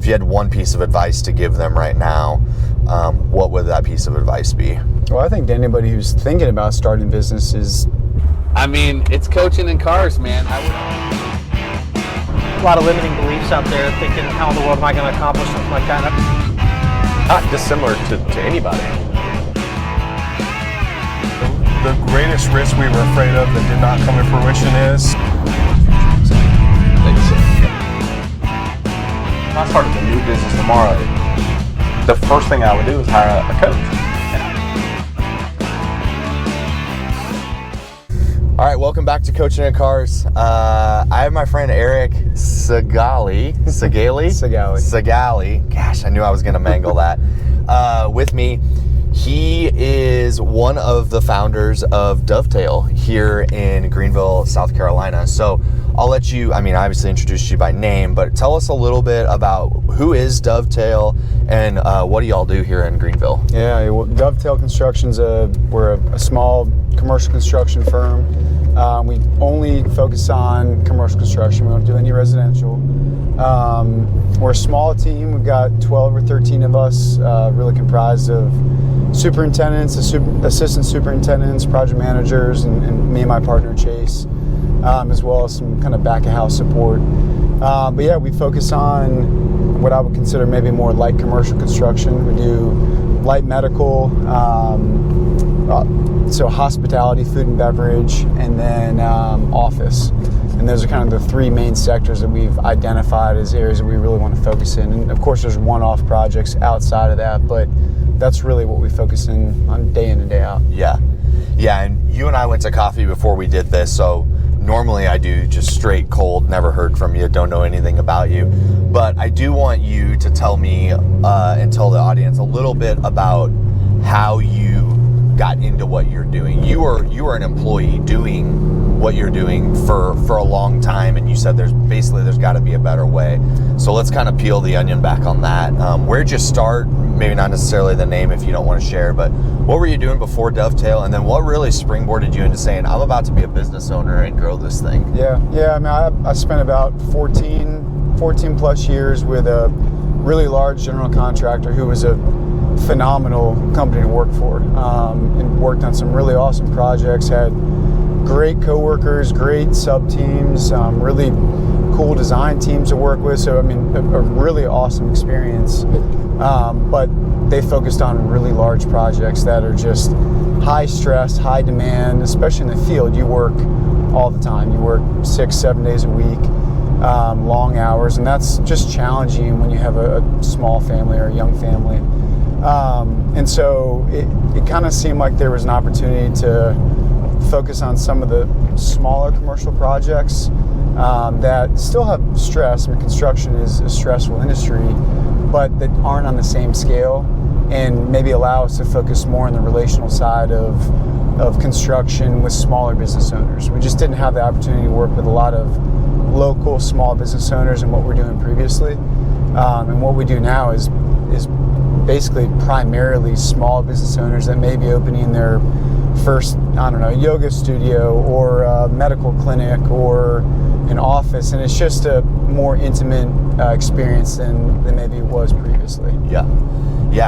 you had one piece of advice to give them right now, what would that piece of advice be? Well, I think to anybody who's thinking about starting business is, it's coaching in cars, man. A lot of limiting beliefs out there, thinking, how in the world am I going to accomplish something like that? Not dissimilar to anybody. The greatest risk we were afraid of that did not come to fruition is... If I started a new business tomorrow, the first thing I would do is hire a coach. All right, welcome back to Coaching in Cars. I have my friend Eric Segale. Gosh, I knew I was going to mangle that. With me. He is one of the founders of Dovetail here in Greenville, South Carolina. So I'll let you, I obviously introduced you by name, but tell us a little bit about who is Dovetail and what do y'all do here in Greenville? Yeah, well, Dovetail Construction's we're a small commercial construction firm. We only focus on commercial construction. We don't do any residential. We're a small team. We've got 12 or 13 of us, really comprised of superintendents, assistant superintendents, project managers, and me and my partner Chase, as well as some kind of back of house support. But yeah, we focus on what I would consider maybe more light commercial construction. We do light medical, so hospitality, food and beverage, and then office. And those are kind of the three main sectors that we've identified as areas that we really want to focus in. And of course, there's one-off projects outside of that, but that's really what we focus in on day in and day out. Yeah, and you and I went to coffee before we did this, so normally I do just straight cold, never heard from you, don't know anything about you. But I do want you to tell me and tell the audience a little bit about how you got into what you're doing. You were an employee doing what you're doing for a long time, and you said there's got to be a better way. So let's kind of peel the onion back on that. Where'd you start? Maybe not necessarily the name if you don't want to share, but what were you doing before Dovetail, and then what really springboarded you into saying, I'm about to be a business owner and grow this thing? Yeah. I spent about 14 plus years with a really large general contractor who was a phenomenal company to work for, and worked on some really awesome projects, had great coworkers, great sub teams, really cool design teams to work with. So a really awesome experience. But they focused on really large projects that are just high stress, high demand, especially in the field. You work all the time. You work 6-7 days a week, long hours, and that's just challenging when you have a small family or a young family. And so it kind of seemed like there was an opportunity to focus on some of the smaller commercial projects that still have stress. Construction is a stressful industry, but that aren't on the same scale, and maybe allow us to focus more on the relational side of construction with smaller business owners. We just didn't have the opportunity to work with a lot of local small business owners in what we're doing previously. And what we do now is basically primarily small business owners that may be opening their first, yoga studio or a medical clinic or an office, and it's just a more intimate experience than maybe it was previously. Yeah,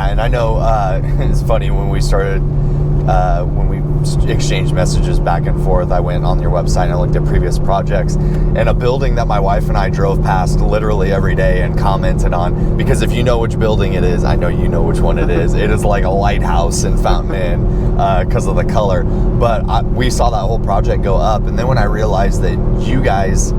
and I know it's funny when we started, when we exchanged messages back and forth, I went on your website and I looked at previous projects, and a building that my wife and I drove past literally every day and commented on, because if you know which building it is, I know you know which one it is. It is like a lighthouse in Fountain Inn because of the color. But we saw that whole project go up, and then when I realized that you guys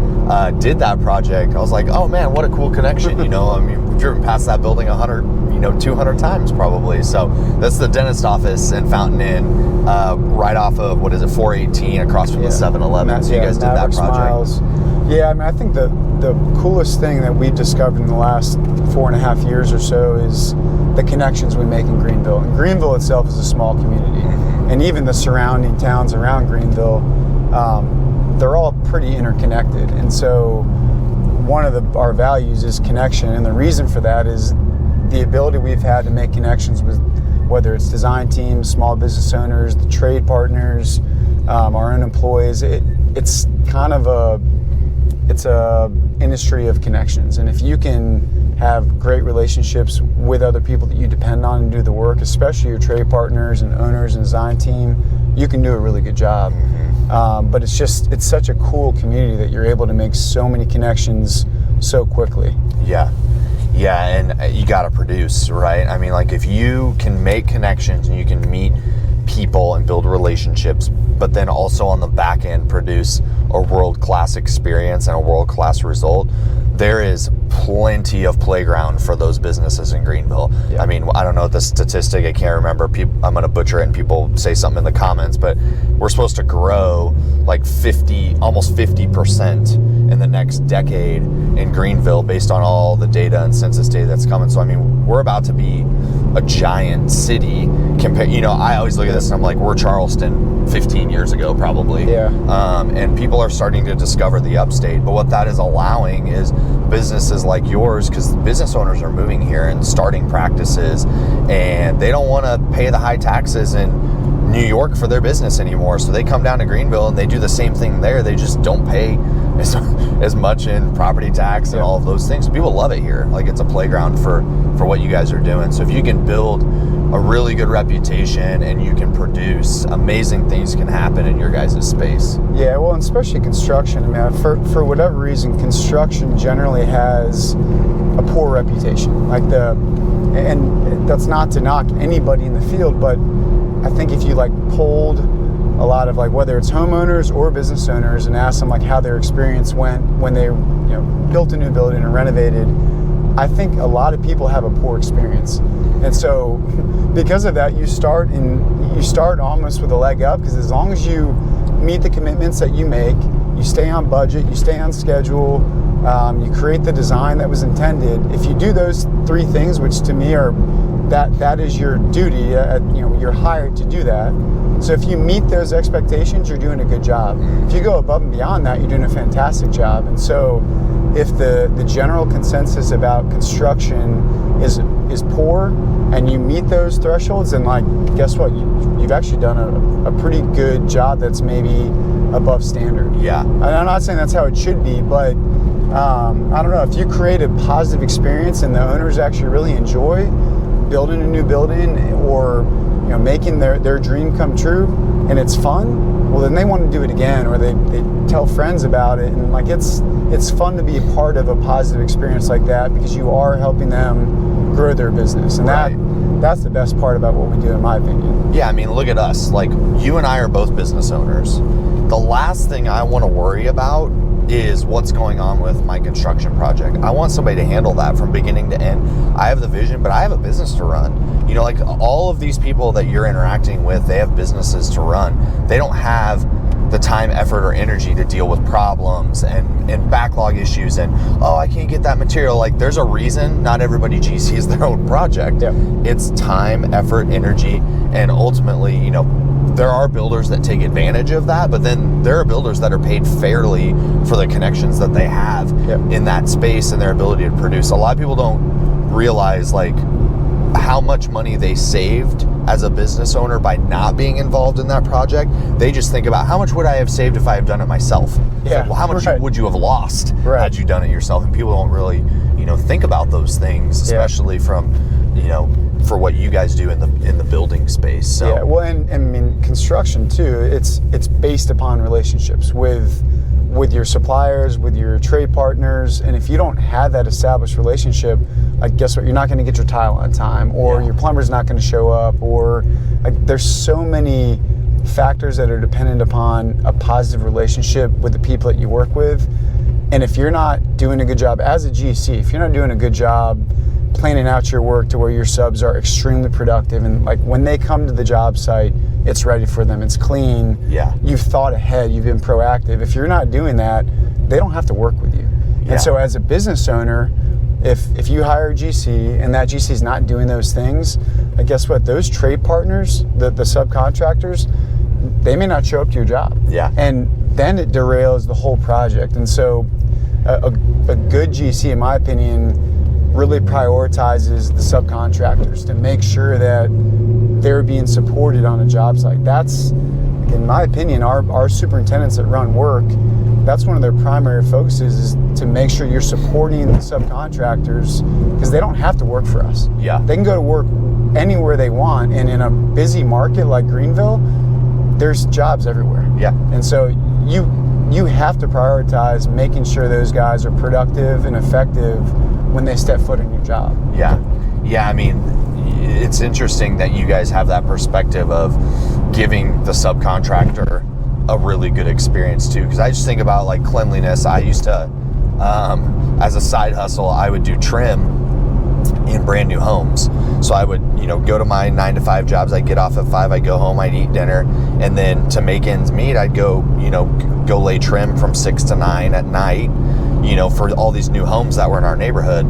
did that project, I was like, oh man, what a cool connection. We've driven past that building 200 times probably. So that's the dentist office in Fountain Inn, right off of, 418 across from the 7-Eleven. So you guys did that project. Smiles. Yeah, I think the coolest thing that we've discovered in the last 4.5 years or so is the connections we make in Greenville. And Greenville itself is a small community, and even the surrounding towns around Greenville, they're all pretty interconnected. And so one of our values is connection, and the reason for that is the ability we've had to make connections with, whether it's design teams, small business owners, the trade partners, our own employees. It's kind of a industry of connections, and if you can have great relationships with other people that you depend on and do the work, especially your trade partners and owners and design team, you can do a really good job. But it's such a cool community that you're able to make so many connections so quickly. Yeah, and you got to produce, right? I mean, like if you can make connections and you can meet people and build relationships, but then also on the back end produce a world-class experience and a world-class result, there is plenty of playground for those businesses in Greenville. Yeah. I mean, I don't know the statistic, I can't remember. I'm going to butcher it and people say something in the comments, but we're supposed to grow like almost 50% in the next decade in Greenville based on all the data and census data that's coming. So, I mean, we're about to be a giant city. I always look at this and I'm like, we're Charleston 15 years ago, probably. Yeah. And people are starting to discover the upstate. But what that is allowing is businesses like yours, because business owners are moving here and starting practices, and they don't want to pay the high taxes in New York for their business anymore. So they come down to Greenville and they do the same thing there. They just don't pay as much in property tax and all of those things. People love it here. Like, it's a playground for what you guys are doing. So if you can build a really good reputation and you can produce, amazing things can happen in your guys' space. Yeah, well, and especially construction. I mean, for whatever reason, construction generally has a poor reputation. And that's not to knock anybody in the field, but I think if you polled a lot of whether it's homeowners or business owners and asked them how their experience went when they built a new building and renovated, I think a lot of people have a poor experience. And so because of that, you start almost with a leg up, because as long as you meet the commitments that you make, you stay on budget, you stay on schedule, you create the design that was intended. If you do those three things, which to me are that is your duty, you're hired to do that. So if you meet those expectations, you're doing a good job. If you go above and beyond that, you're doing a fantastic job. And so if the general consensus about construction is poor and you meet those thresholds, then guess what? You've actually done a pretty good job that's maybe above standard. Yeah. And I'm not saying that's how it should be, but I don't know, if you create a positive experience and the owners actually really enjoy building a new building or making their dream come true and it's fun, well then they want to do it again, or they tell friends about it, and it's fun to be a part of a positive experience like that, because you are helping them grow their business, and that's the best part about what we do, in my opinion. Yeah, I mean, look at us. You and I are both business owners. The last thing I want to worry about is what's going on with my construction project. I want somebody to handle that from beginning to end. I have the vision, but I have a business to run. All of these people that you're interacting with, they have businesses to run. They don't have the time, effort, or energy to deal with problems and backlog issues and, I can't get that material. There's a reason not everybody GCs their own project. Yeah. It's time, effort, energy, and ultimately, there are builders that take advantage of that, but then there are builders that are paid fairly for the connections that they have in that space and their ability to produce. A lot of people don't realize how much money they saved as a business owner by not being involved in that project. They just think about, how much would I have saved if I had done it myself? Yeah. How much would you have lost had you done it yourself? And people don't really, think about those things, especially from, for what you guys do in the building space. So. Yeah, well, and I mean, construction too, it's based upon relationships with your suppliers, with your trade partners, and if you don't have that established relationship, guess what? You're not going to get your tile on time, or your plumber's not going to show up, or there's so many factors that are dependent upon a positive relationship with the people that you work with. And if you're not doing a good job as a GC, if you're not doing a good job planning out your work to where your subs are extremely productive, and when they come to the job site, it's ready for them, it's clean, you've thought ahead, you've been proactive. If you're not doing that, they don't have to work with you. And so as a business owner, if you hire a GC and that GC is not doing those things, guess what? Those trade partners, the subcontractors, they may not show up to your job. Yeah. And then it derails the whole project. And so a good GC, in my opinion, really prioritizes the subcontractors to make sure that they're being supported on a job site. That's, in my opinion, our superintendents that run work, that's one of their primary focuses, is to make sure you're supporting the subcontractors, because they don't have to work for us. Yeah. They can go to work anywhere they want, and in a busy market like Greenville, there's jobs everywhere. Yeah. And so you have to prioritize making sure those guys are productive and effective when they step foot in your job. Yeah. Yeah, I mean, it's interesting that you guys have that perspective of giving the subcontractor a really good experience too, because I just think about like cleanliness. I used to, as a side hustle, I would do trim in brand new homes. So I would, go to my 9 to 5 jobs. I'd get off at 5, I'd go home, I'd eat dinner, and then to make ends meet, I'd go lay trim from 6 to 9 at night, for all these new homes that were in our neighborhood.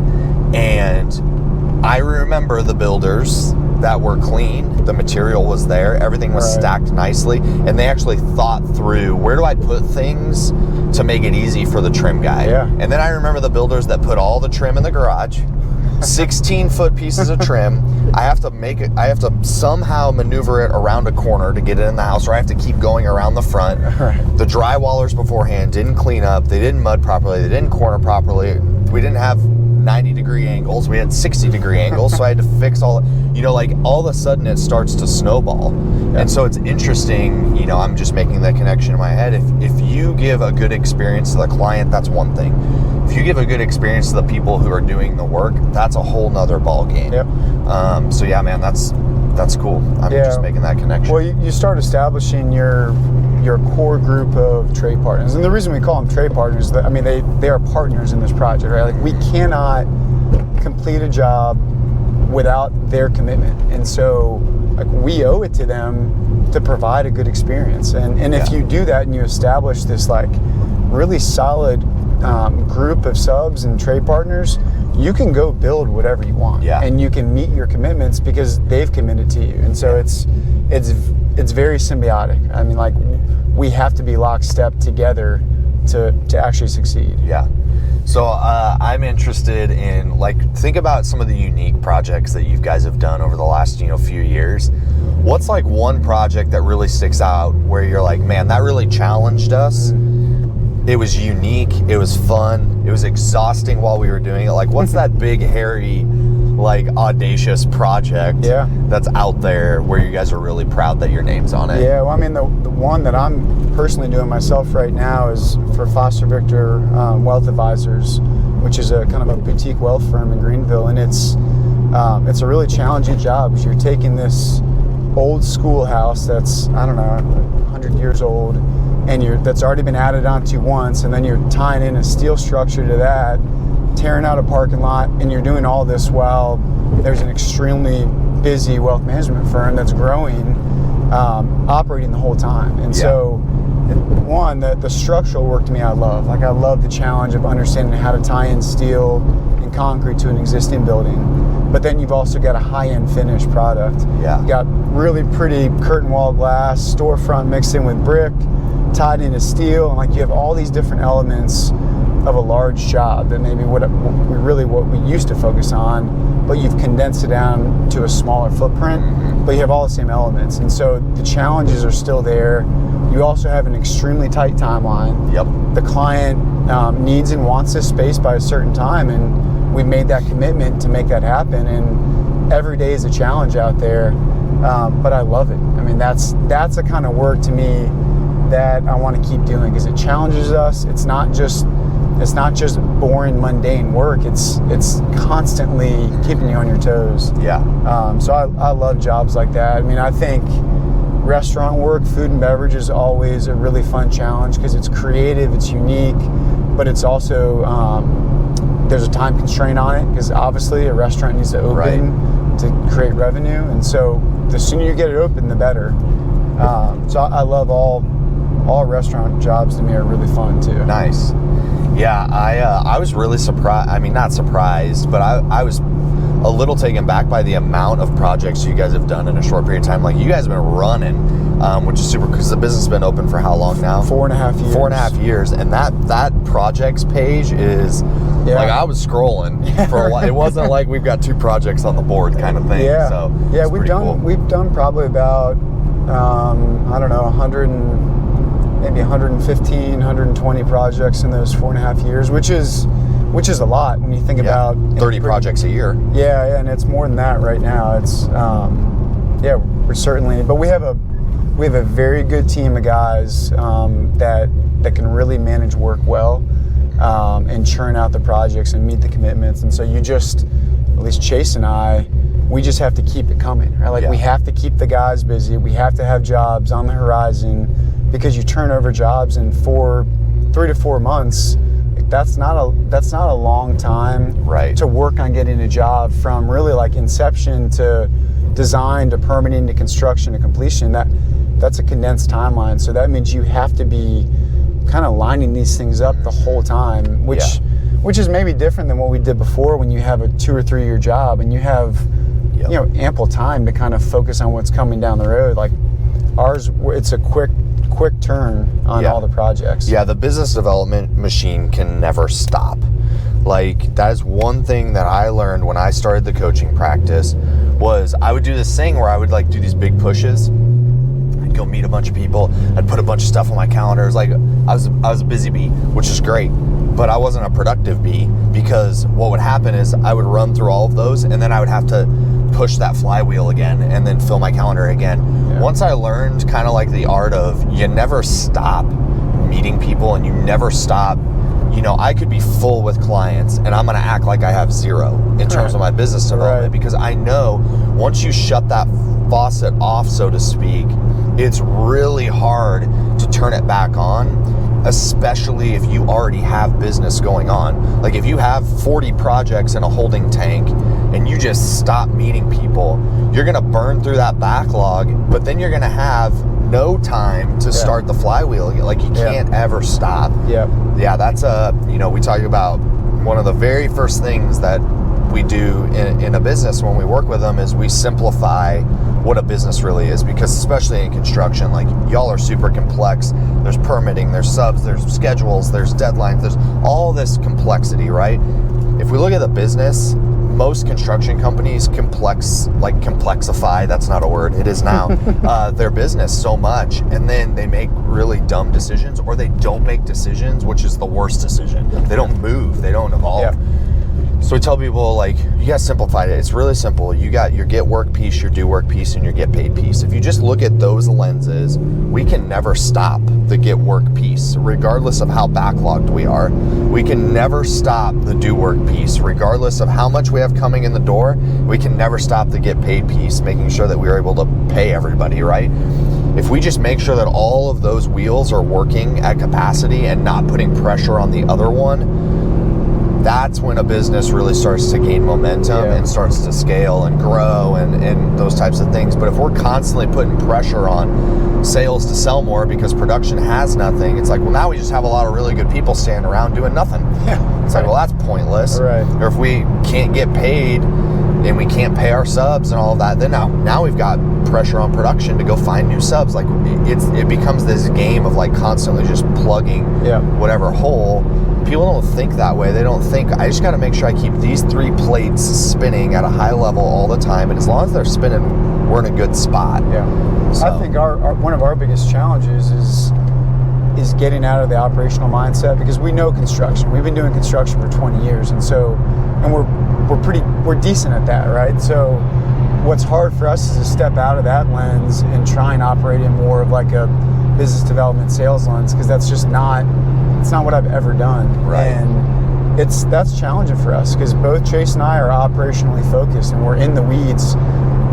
And I remember the builders that were clean, the material was there, everything was stacked nicely, and they actually thought through, where do I put things to make it easy for the trim guy? Yeah. And then I remember the builders that put all the trim in the garage, 16-foot pieces of trim. I have to somehow maneuver it around a corner to get it in the house, or I have to keep going around the front. Right. The drywallers beforehand didn't clean up, they didn't mud properly, they didn't corner properly, we didn't have 90-degree angles, we had 60-degree angles, so I had to fix all of a sudden it starts to snowball. And so it's interesting, I'm just making that connection in my head. If you give a good experience to the client, that's one thing. If you give a good experience to the people who are doing the work, that's a whole nother ball game. Yep. So yeah, man, that's cool. I'm just making that connection. Well, you start establishing your core group of trade partners, and the reason we call them trade partners is that they are partners in this project, right? Like, we cannot complete a job without their commitment, and so we owe it to them to provide a good experience. And if you do that and you establish this really solid group of subs and trade partners, you can go build whatever you want, and you can meet your commitments because they've committed to you. And so it's very symbiotic. We have to be lockstep together to actually succeed. Yeah. So I'm interested in, think about some of the unique projects that you guys have done over the last few years. What's one project that really sticks out where you're like, man, that really challenged us? It was unique, it was fun, it was exhausting while we were doing it. What's that big, hairy, audacious project that's out there where you guys are really proud that your name's on it? Yeah, well, the one that I'm personally doing myself right now is for Foster Victor Wealth Advisors, which is a kind of a boutique wealth firm in Greenville, and it's a really challenging job, because you're taking this old schoolhouse that's 100 years old, and that's already been added onto once, and then you're tying in a steel structure to that, tearing out a parking lot, and you're doing all this while there's an extremely busy wealth management firm that's growing, operating the whole time. And so, one, the structural work to me I love. I love the challenge of understanding how to tie in steel and concrete to an existing building. But then you've also got a high-end finished product. Yeah. You got really pretty curtain wall glass, storefront mixed in with brick, tied into steel, and you have all these different elements of a large job that maybe what we used to focus on, but you've condensed it down to a smaller footprint, but you have all the same elements. And so the challenges are still there. You also have an extremely tight timeline. Yep. The client needs and wants this space by a certain time, and we've made that commitment to make that happen. And every day is a challenge out there, but I love it. That's the kind of work to me that I want to keep doing, because it challenges us. It's not just boring, mundane work. It's constantly keeping you on your toes. Yeah. So I love jobs like that. I think restaurant work, food and beverage, is always a really fun challenge, because it's creative, it's unique, but it's also there's a time constraint on it, because obviously a restaurant needs to open to create revenue, and so the sooner you get it open, the better. So I love all restaurant jobs. To me, are really fun too. Nice. Yeah, I was really surprised. Not surprised, but I was a little taken back by the amount of projects you guys have done in a short period of time. You guys have been running, which is super, because the business has been open for how long now? 4.5 years. 4.5 years, and that projects page is I was scrolling for a while. It wasn't like we've got 2 projects on the board kind of thing. Yeah. So we've done probably about 100 maybe 115, 120 projects in those 4.5 years, which is a lot when you think about 30 projects a year. Yeah, and it's more than that right now. It's we're certainly, but we have a very good team of guys that can really manage work well and churn out the projects and meet the commitments. And so you just, at least Chase and I, we just have to keep it coming, right? Like we have to keep the guys busy. We have to have jobs on the horizon, because you turn over jobs in 3 to 4 months. That's not a long time to work on getting a job from really like inception to design to permitting to construction to completion. That's a condensed timeline. So that means you have to be kind of lining these things up the whole time, which is maybe different than what we did before, when you have a 2 or 3 year job and you have ample time to kind of focus on what's coming down the road. Like ours, it's a quick turn on all the projects. Yeah, the business development machine can never stop. Like, that is one thing that I learned when I started the coaching practice, was I would do this thing where I would like do these big pushes. I'd go meet a bunch of people. I'd put a bunch of stuff on my calendar. It was like I was a busy bee, which is great, but I wasn't a productive bee, because what would happen is I would run through all of those and then I would have to push that flywheel again and then fill my calendar again. Once I learned kind of like the art of, you never stop meeting people and you never stop, I could be full with clients and I'm going to act like I have zero in terms of my business development, because I know once you shut that faucet off, so to speak, it's really hard to turn it back on, especially if you already have business going on. Like if you have 40 projects in a holding tank and you just stop meeting people, you're going to burn through that backlog, but then you're going to have no time to start the flywheel again. Like you can't ever stop. Yeah, that's we talk about one of the very first things that we do in a business when we work with them is we simplify what a business really is, because especially in construction, like y'all are super complex. There's permitting, there's subs, there's schedules, there's deadlines, there's all this complexity, right? If we look at the business, most construction companies complexify, that's not a word, it is now, their business so much, and then they make really dumb decisions, or they don't make decisions, which is the worst decision. They don't move, they don't evolve. So we tell people, like, you gotta simplify it. It's really simple. You got your get work piece, your do work piece, and your get paid piece. If you just look at those lenses, we can never stop the get work piece, regardless of how backlogged we are. We can never stop the do work piece, regardless of how much we have coming in the door. We can never stop the get paid piece, making sure that we are able to pay everybody, right? If we just make sure that all of those wheels are working at capacity and not putting pressure on the other one, that's when a business really starts to gain momentum and starts to scale and grow and those types of things. But if we're constantly putting pressure on sales to sell more because production has nothing, it's like, well, now we just have a lot of really good people standing around doing nothing. It's like, well, that's pointless. Or if we can't get paid and we can't pay our subs and all of that, then now we've got pressure on production to go find new subs. Like it becomes this game of like constantly just plugging whatever hole. People don't think that way. They don't think, I just got to make sure I keep these 3 plates spinning at a high level all the time, and as long as they're spinning, we're in a good spot. So. I think our one of our biggest challenges is getting out of the operational mindset, because we know construction. We've been doing construction for 20 years, and we're decent at that, right? So what's hard for us is to step out of that lens and try and operate in more of like a business development sales lens, because that's just not what I've ever done. And that's challenging for us, because both Chase and I are operationally focused and we're in the weeds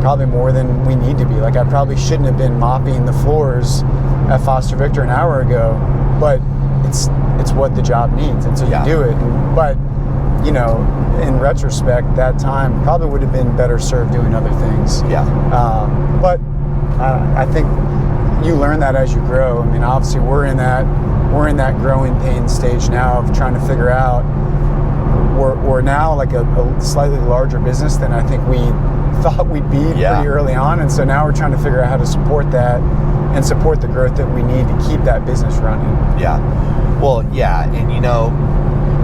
probably more than we need to be. Like I probably shouldn't have been mopping the floors at Foster Victor an hour ago, but it's what the job needs, and so you do it. But in retrospect, that time probably would have been better served doing other things. But I think you learn that as you grow. I mean, obviously we're in that growing pain stage now of trying to figure out, we're now like a slightly larger business than I think we thought we'd be pretty early on, and so now we're trying to figure out how to support that and support the growth that we need to keep that business running. Well, and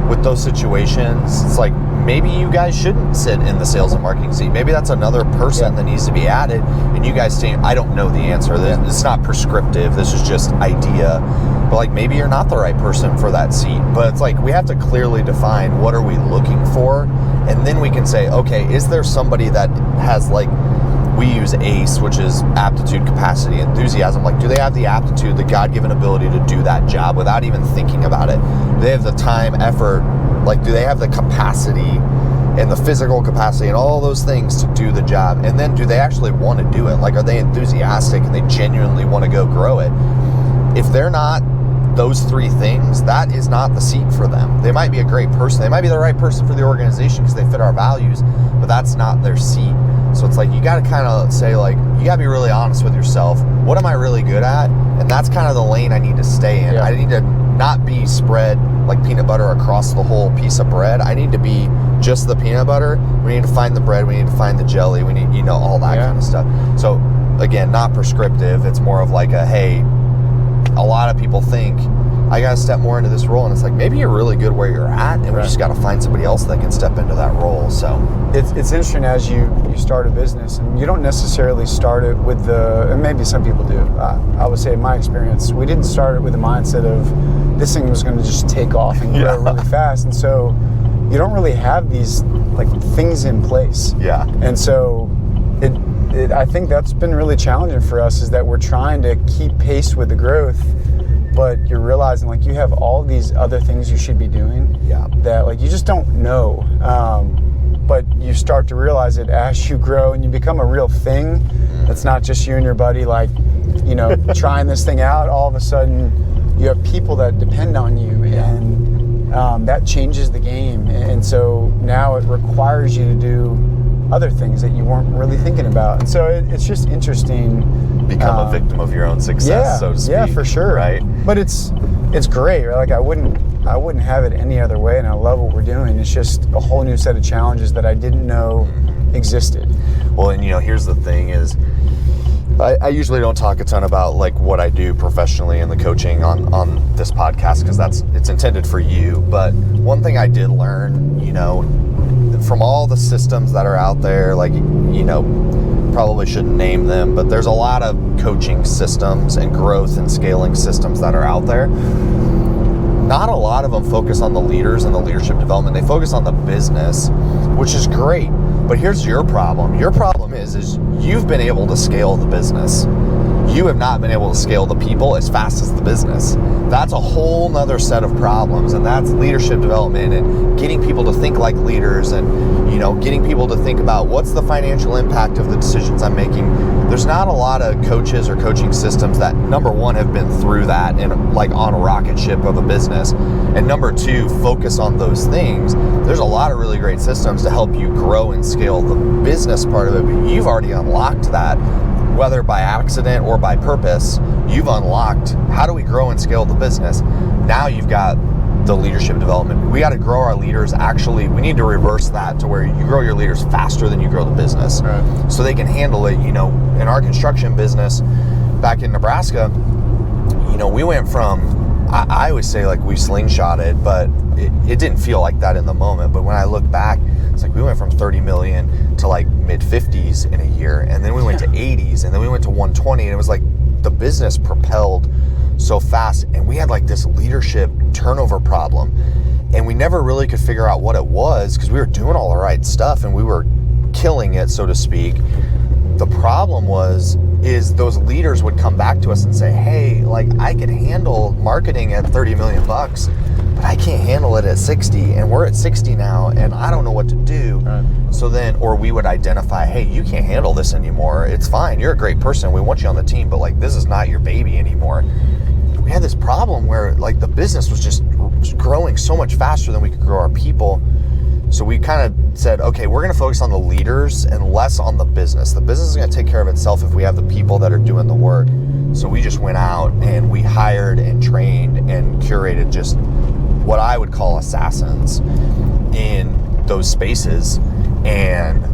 with those situations, it's like maybe you guys shouldn't sit in the sales and marketing seat. Maybe that's another person that needs to be added, and you guys saying, I don't know the answer. It's not prescriptive. This is just idea. But like maybe you're not the right person for that seat. But it's like we have to clearly define what are we looking for, and then we can say, okay, is there somebody that has like, we use ACE, which is aptitude, capacity, enthusiasm. Like, do they have the aptitude, the God-given ability to do that job without even thinking about it? Do they have the time, effort? Like, do they have the capacity and the physical capacity and all those things to do the job? And then do they actually want to do it? Like, are they enthusiastic and they genuinely want to go grow it? If they're not those three things, that is not the seat for them. They might be a great person. They might be the right person for the organization because they fit our values, but that's not their seat. So it's like, you got to kind of say, like, you got to be really honest with yourself. What am I really good at? And that's kind of the lane I need to stay in. I need to not be spread like peanut butter across the whole piece of bread. I need to be just the peanut butter. We need to find the bread. We need to find the jelly. We need, all that kind of stuff. So again, not prescriptive. It's more of like a, hey, a lot of people think I got to step more into this role, and it's like maybe you're really good where you're at, and we just got to find somebody else that can step into that role. So it's interesting as you start a business, and you don't necessarily start it with and maybe some people do. I would say in my experience, we didn't start it with the mindset of this thing was going to just take off and grow really fast, and so you don't really have these like things in place. Yeah, and so I think that's been really challenging for us, is that we're trying to keep pace with the growth, but you're realizing like you have all these other things you should be doing that like you just don't know. But you start to realize it as you grow and you become a real thing. It's not just you and your buddy like, trying this thing out. All of a sudden you have people that depend on you, and that changes the game. And so now it requires you to do other things that you weren't really thinking about. And so it's just interesting. Become a victim of your own success, so to speak. Yeah, for sure. Right. But it's great, right? Like I wouldn't have it any other way, and I love what we're doing. It's just a whole new set of challenges that I didn't know existed. Well, and here's the thing is, I usually don't talk a ton about like what I do professionally in the coaching on this podcast, because it's intended for you. But one thing I did learn, from all the systems that are out there, like, probably shouldn't name them, but there's a lot of coaching systems and growth and scaling systems that are out there. Not a lot of them focus on the leaders and the leadership development. They focus on the business, which is great. But here's your problem. Your problem is you've been able to scale the business. You have not been able to scale the people as fast as the business. That's a whole nother set of problems, and that's leadership development and getting people to think like leaders, and getting people to think about what's the financial impact of the decisions I'm making. There's not a lot of coaches or coaching systems that, number one, have been through that and like on a rocket ship of a business, and number two, focus on those things. There's a lot of really great systems to help you grow and scale the business part of it, but you've already unlocked that. Whether by accident or by purpose, you've unlocked how do we grow and scale the business. Now you've got the leadership development. We got to grow our leaders. Actually, we need to reverse that to where you grow your leaders faster than you grow the business, so they can handle it. In our construction business back in Nebraska, we went from, I always say like we slingshotted, but it didn't feel like that in the moment. But when I look back, it's like we went from 30 million to like mid 50s in a year, and then we went to 80s, and then we went to 120, and it was like the business propelled so fast, and we had like this leadership turnover problem, and we never really could figure out what it was, because we were doing all the right stuff and we were killing it, so to speak. The problem is those leaders would come back to us and say, hey, like I could handle marketing at 30 million bucks, but I can't handle it at 60, and we're at 60 now, and I don't know what to do. So then, or we would identify, hey, you can't handle this anymore. It's fine. You're a great person. We want you on the team, but like this is not your baby anymore. We had this problem where like the business was just growing so much faster than we could grow our people. So we kind of said, okay, we're going to focus on the leaders and less on the business. The business is going to take care of itself if we have the people that are doing the work. So we just went out and we hired and trained and curated just what I would call assassins in those spaces. And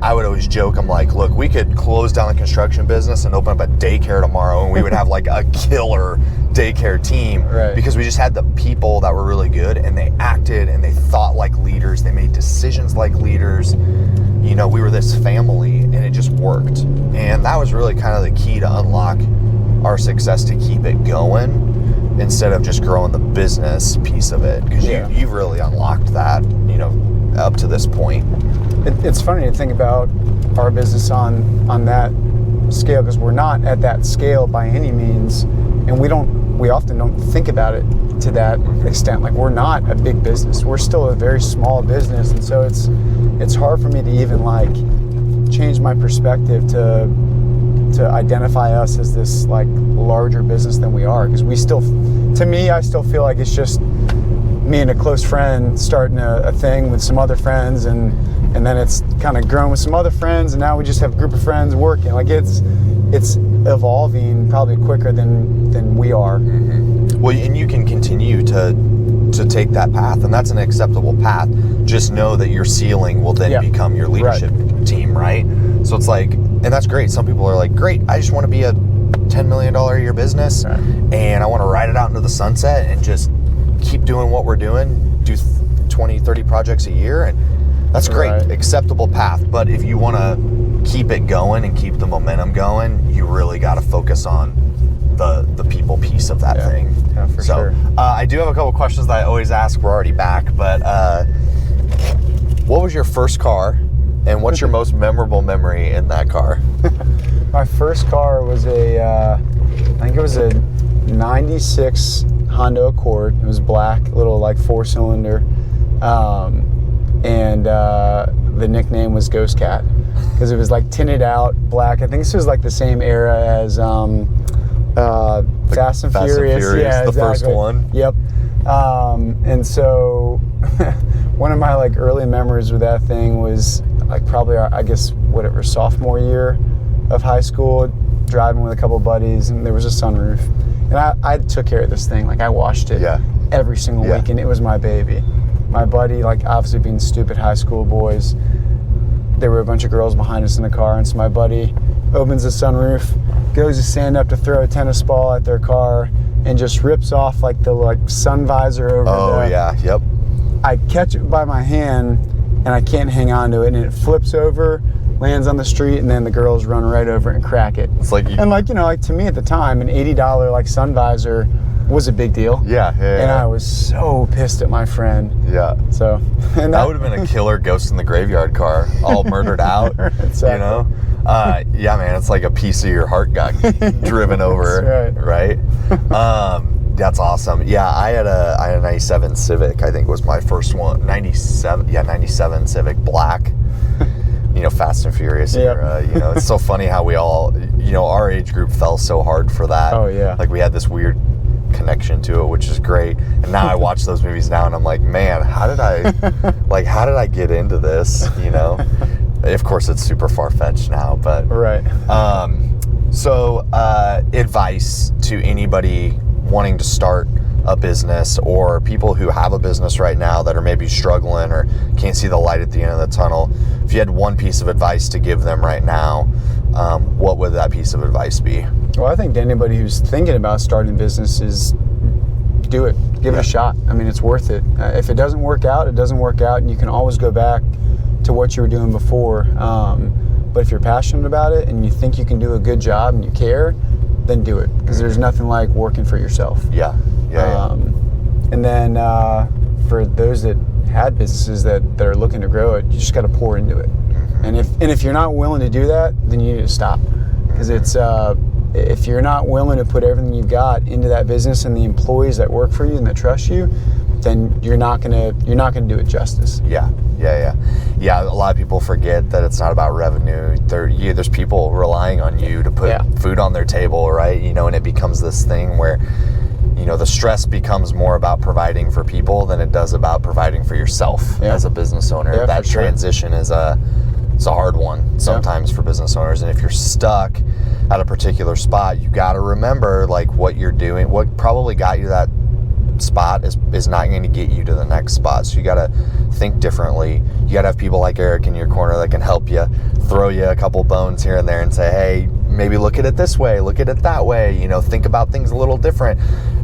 I would always joke, I'm like, look, we could close down the construction business and open up a daycare tomorrow, and we would have like a killer daycare team, Right. because we just had the people that were really good, and they acted and they thought like leaders, they made decisions like leaders. You know, we were this family, and it just worked. And that was really kind of the key to unlock our success, to keep it going instead of just growing the business piece of it, because you've really unlocked that, you know, up to this point. It's funny to think about our business on that scale, because we're not at that scale by any means, and we often don't think about it to that extent. Like, we're not a big business, we're still a very small business, and so it's hard for me to even like change my perspective to identify us as this like larger business than we are, because I still feel like it's just me and a close friend starting a thing with some other friends, and then it's kind of grown with some other friends, and now we just have a group of friends working. Like, it's evolving probably quicker than we are. Mm-hmm. Well, and you can continue to take that path, and that's an acceptable path. Just know that your ceiling will then become your leadership team, right? So it's like, and that's great. Some people are like, great, I just want to be a $10 million a year business, and I want to ride it out into the sunset and just keep doing what we're doing, do 20, 30 projects a year, and that's great, acceptable path. But if you want to keep it going and keep the momentum going, you really got to focus on the people piece of that thing. Yeah, for sure. I do have a couple questions that I always ask. We're already back, but what was your first car, and what's your most memorable memory in that car? My first car was I think it was a 96 Honda Accord. It was black, little like 4-cylinder, and the nickname was Ghost Cat, because it was like tinted out black. I think this was like the same era as Fast and Furious. Yeah, the first one. Yep. And so one of my like early memories with that thing was like probably I guess whatever, sophomore year of high school, driving with a couple of buddies, and there was a sunroof, and I took care of this thing. Like, I washed it every single week, and it was my baby. My buddy, like, obviously being stupid high school boys, there were a bunch of girls behind us in the car, and so my buddy opens the sunroof, goes to stand up to throw a tennis ball at their car, and just rips off like the like sun visor over I catch it by my hand, and I can't hang on to it, and it flips over, lands on the street, and then the girls run right over it and crack it. It's like, and like, you know, like to me at the time, an $80 like sun visor was a big deal. And I was so pissed at my friend. So, and that would have been a killer Ghost in the Graveyard car, all murdered out. Exactly. You know? Yeah, man, it's like a piece of your heart got driven over. Right. That's awesome. Yeah, I had a 97 Civic, I think was my first one. 97 Civic, black. You know, Fast and Furious era. You know, it's so funny how we all, you know, our age group fell so hard for that. Like, we had this weird connection to it, which is great. And now I watch those movies now, and I'm like, man, how did I get into this? You know, of course it's super far-fetched now, but so advice to anybody wanting to start a business, or people who have a business right now that are maybe struggling or can't see the light at the end of the tunnel. If you had one piece of advice to give them right now, what would that piece of advice be? Well, I think to anybody who's thinking about starting a business is do it. Give it a shot. I mean, it's worth it. If it doesn't work out, it doesn't work out, and you can always go back to what you were doing before. But if you're passionate about it and you think you can do a good job and you care, then do it, because there's nothing like working for yourself. And then for those that had businesses that are looking to grow it, you just got to pour into it. And if you're not willing to do that, then you need to stop, because it's if you're not willing to put everything you've got into that business and the employees that work for you and that trust you, then you're not gonna do it justice. Yeah, a lot of people forget that it's not about revenue. There's people relying on you to put food on their table, right? You know, and it becomes this thing where, you know, the stress becomes more about providing for people than it does about providing for yourself as a business owner. That transition is it's a hard one sometimes for business owners. And if you're stuck at a particular spot, you got to remember, like, what you're doing, what probably got you that spot is not going to get you to the next spot. So you got to think differently. You got to have people like Eric in your corner that can help you throw you a couple bones here and there and say, hey, maybe look at it this way, look at it that way, you know, think about things a little different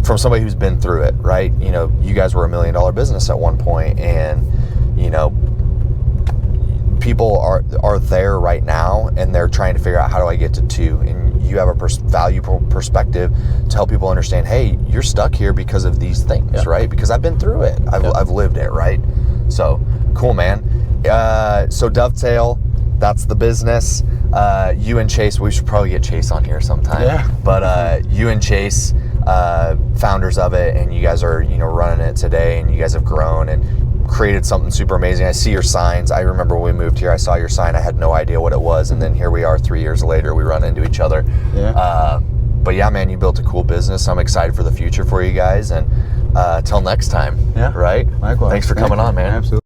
from somebody who's been through it, right? You know, you guys were $1 million business at one point, and, you know, people are there right now and they're trying to figure out, how do I get to 2? And you have a valuable perspective to help people understand, hey, you're stuck here because of these things, right? Because I've been through it. I've lived it, right? So cool, man. So Dovetail, that's the business. You and Chase, we should probably get Chase on here sometime. Yeah. But you and Chase, founders of it, and you guys are, you know, running it today, and you guys have grown and created something super amazing. I see your signs. I remember when we moved here, I saw your sign. I had no idea what it was, and then here we are 3 years later. We run into each other. Yeah. But yeah, man, you built a cool business. I'm excited for the future for you guys, and till next time. Yeah. Right? Likewise. Thanks for coming on, man. Absolutely.